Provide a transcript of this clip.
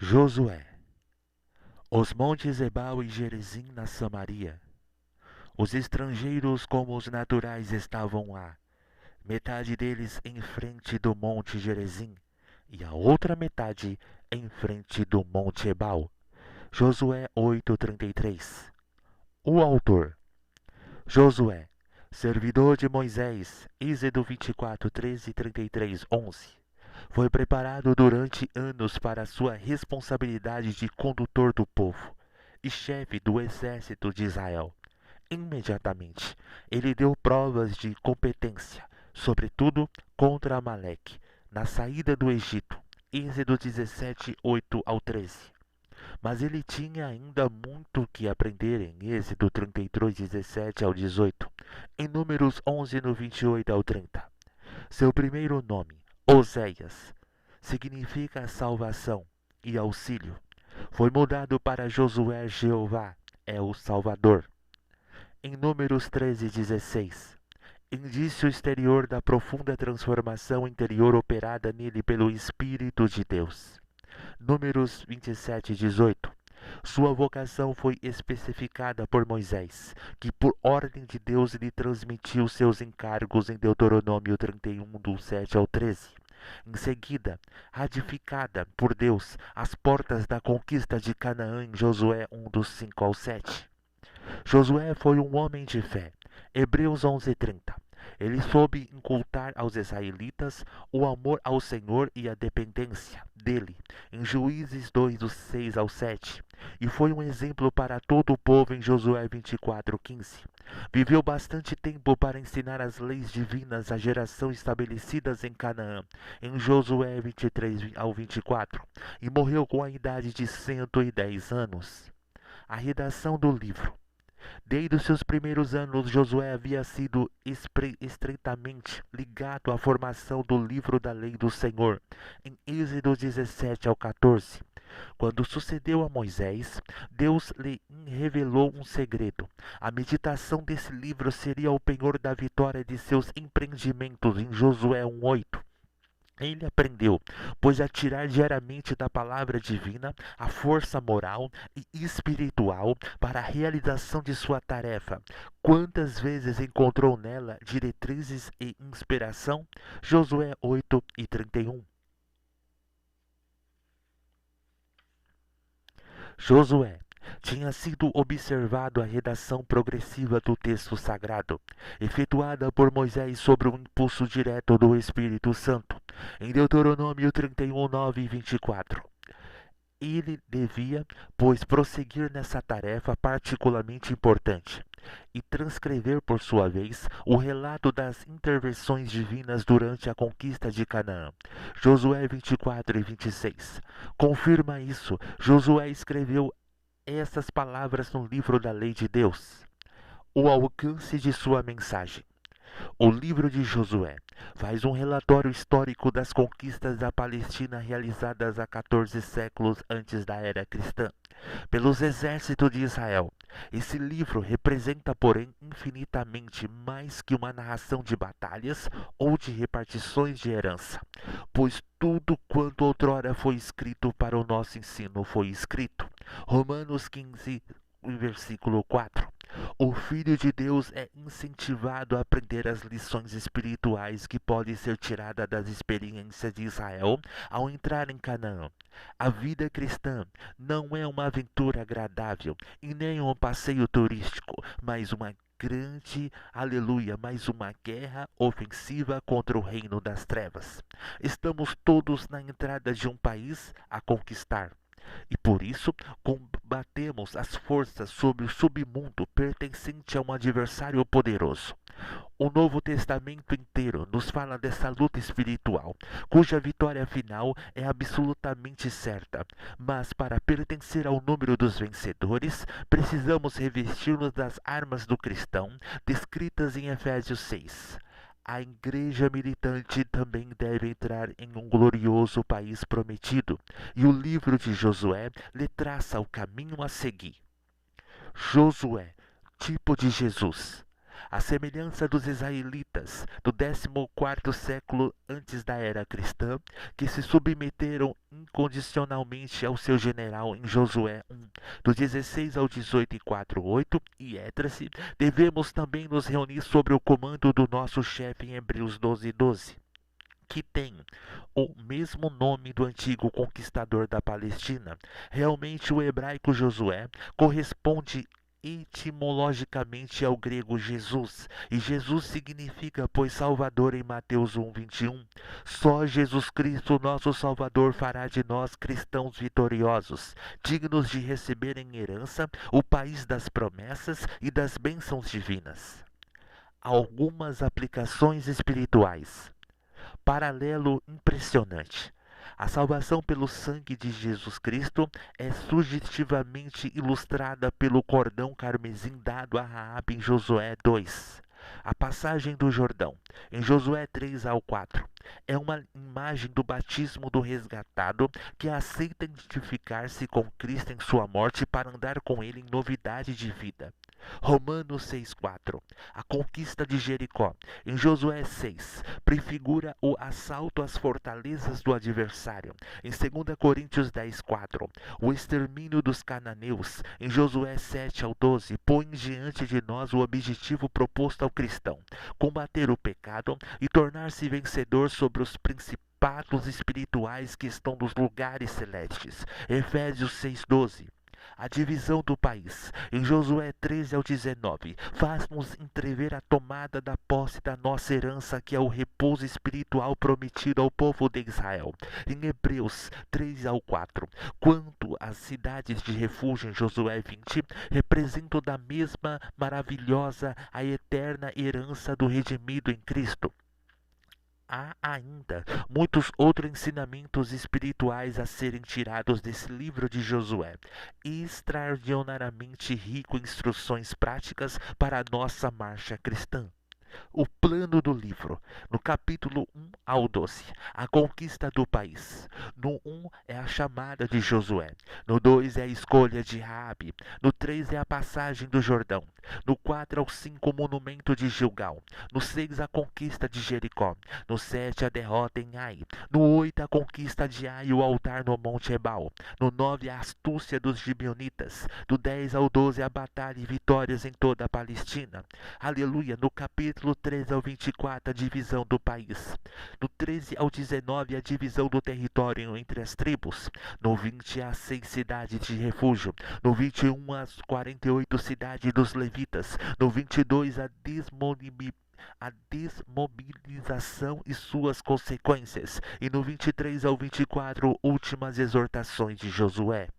Josué. Os montes Ebal e Gerizim na Samaria. Os estrangeiros como os naturais estavam lá, metade deles em frente do monte Gerizim e a outra metade em frente do monte Ebal. Josué 8:33. O autor: Josué, servidor de Moisés, Êxodo 24:13 e 33:11. Foi preparado durante anos para sua responsabilidade de condutor do povo e chefe do exército de Israel. Imediatamente, ele deu provas de competência, sobretudo contra Amaleque, na saída do Egito. Êxodo 17:8-13. Mas ele tinha ainda muito que aprender em Êxodo 33:17-18, em Números 11, no 28-30. Seu primeiro nome, Oséias, significa salvação e auxílio. Foi mudado para Josué. Jeová é o Salvador. Em Números 13:16, indício exterior da profunda transformação interior operada nele pelo Espírito de Deus. Números 27:18. Sua vocação foi especificada por Moisés, que por ordem de Deus lhe transmitiu seus encargos em Deuteronômio 31, do 7-13. Em seguida, ratificada por Deus as portas da conquista de Canaã em Josué 1, do 5-7. Josué foi um homem de fé. Hebreus 11:30. Ele soube incultar aos israelitas o amor ao Senhor e a dependência dele, em Juízes 2, do 6-7. E foi um exemplo para todo o povo em Josué 24:15. Viveu bastante tempo para ensinar as leis divinas à geração estabelecidas em Canaã, em Josué 23-24, e morreu com a idade de 110 anos. A redação do livro. Desde os seus primeiros anos, Josué havia sido estreitamente ligado à formação do livro da lei do Senhor, em Êxodo 17-14. Quando sucedeu a Moisés, Deus lhe revelou um segredo. A meditação desse livro seria o penhor da vitória de seus empreendimentos, em Josué 1:8. Ele aprendeu, pois, a tirar diariamente da palavra divina a força moral e espiritual para a realização de sua tarefa. Quantas vezes encontrou nela diretrizes e inspiração? Josué 8:31. Josué tinha sido observado a redação progressiva do texto sagrado, efetuada por Moisés sob o impulso direto do Espírito Santo, em Deuteronômio 31, 9 e 24. Ele devia, pois, prosseguir nessa tarefa particularmente importante e transcrever, por sua vez, o relato das intervenções divinas durante a conquista de Canaã. Josué 24 e 26. Confirma isso. Josué escreveu essas palavras no livro da lei de Deus. O alcance de sua mensagem. O livro de Josué faz um relatório histórico das conquistas da Palestina realizadas há 14 séculos antes da era cristã, pelos exércitos de Israel. Esse livro representa, porém, infinitamente mais que uma narração de batalhas ou de repartições de herança, pois tudo quanto outrora foi escrito para o nosso ensino foi escrito. Romanos 15, versículo 4. O Filho de Deus é incentivado a aprender as lições espirituais que podem ser tiradas das experiências de Israel ao entrar em Canaã. A vida cristã não é uma aventura agradável e nem um passeio turístico, mas uma grande, aleluia, mais uma guerra ofensiva contra o reino das trevas. Estamos todos na entrada de um país a conquistar. E por isso combatemos as forças sobre o submundo pertencente a um adversário poderoso. O Novo Testamento inteiro nos fala dessa luta espiritual, cuja vitória final é absolutamente certa. Mas para pertencer ao número dos vencedores, precisamos revestir-nos das armas do cristão, descritas em Efésios 6. A igreja militante também deve entrar em um glorioso país prometido, e o livro de Josué lhe traça o caminho a seguir. Josué, tipo de Jesus. À semelhança dos israelitas do 14º século antes da era cristã, que se submeteram incondicionalmente ao seu general em Josué 1, do 16 ao 18 e 4:8, e Esdras, devemos também nos reunir sob o comando do nosso chefe em Hebreus 12:12, que tem o mesmo nome do antigo conquistador da Palestina. Realmente, o hebraico Josué corresponde etimologicamente ao grego Jesus, e Jesus significa pois Salvador em Mateus 1:21. Só Jesus Cristo, nosso Salvador, fará de nós cristãos vitoriosos, dignos de receber em herança o país das promessas e das bênçãos divinas. Algumas aplicações espirituais. Paralelo impressionante. A salvação pelo sangue de Jesus Cristo é sugestivamente ilustrada pelo cordão carmesim dado a Raabe em Josué 2. A passagem do Jordão, em Josué 3:4, é uma imagem do batismo do resgatado que aceita identificar-se com Cristo em sua morte para andar com ele em novidade de vida. Romanos 6:4. A conquista de Jericó, em Josué 6, prefigura o assalto às fortalezas do adversário. Em 2 Coríntios 10:4, o extermínio dos cananeus, em Josué 7:12, põe diante de nós o objetivo proposto ao cristão: combater o pecado e tornar-se vencedor sobre os principados espirituais que estão nos lugares celestes. Efésios 6:12. A divisão do país, em Josué 13 ao 19, faz-nos entrever a tomada da posse da nossa herança, que é o repouso espiritual prometido ao povo de Israel. Em Hebreus 3 ao 4, quanto às cidades de refúgio em Josué 20, representam da mesma maravilhosa a eterna herança do redimido em Cristo. Há ainda muitos outros ensinamentos espirituais a serem tirados desse livro de Josué, extraordinariamente rico em instruções práticas para a nossa marcha cristã. O plano do livro, no capítulo 1 ao 12, a conquista do país. No 1 é a chamada de Josué, no 2 é a escolha de Raabe, no 3 é a passagem do Jordão, no 4 ao 5 o monumento de Gilgal, no 6 a conquista de Jericó, no 7 a derrota em Ai, no 8 a conquista de Ai e o altar no Monte Ebal, no 9 a astúcia dos gibeonitas, do 10 ao 12 a batalha e vitórias em toda a Palestina. Aleluia, no capítulo 13 ao 24, a divisão do país. Do 13 ao 19, a divisão do território entre as tribos. No 20, as 6 cidades de refúgio. No 21, as 48 cidades dos levitas. No 22, a desmobilização e suas consequências. E no 23 ao 24, últimas exortações de Josué.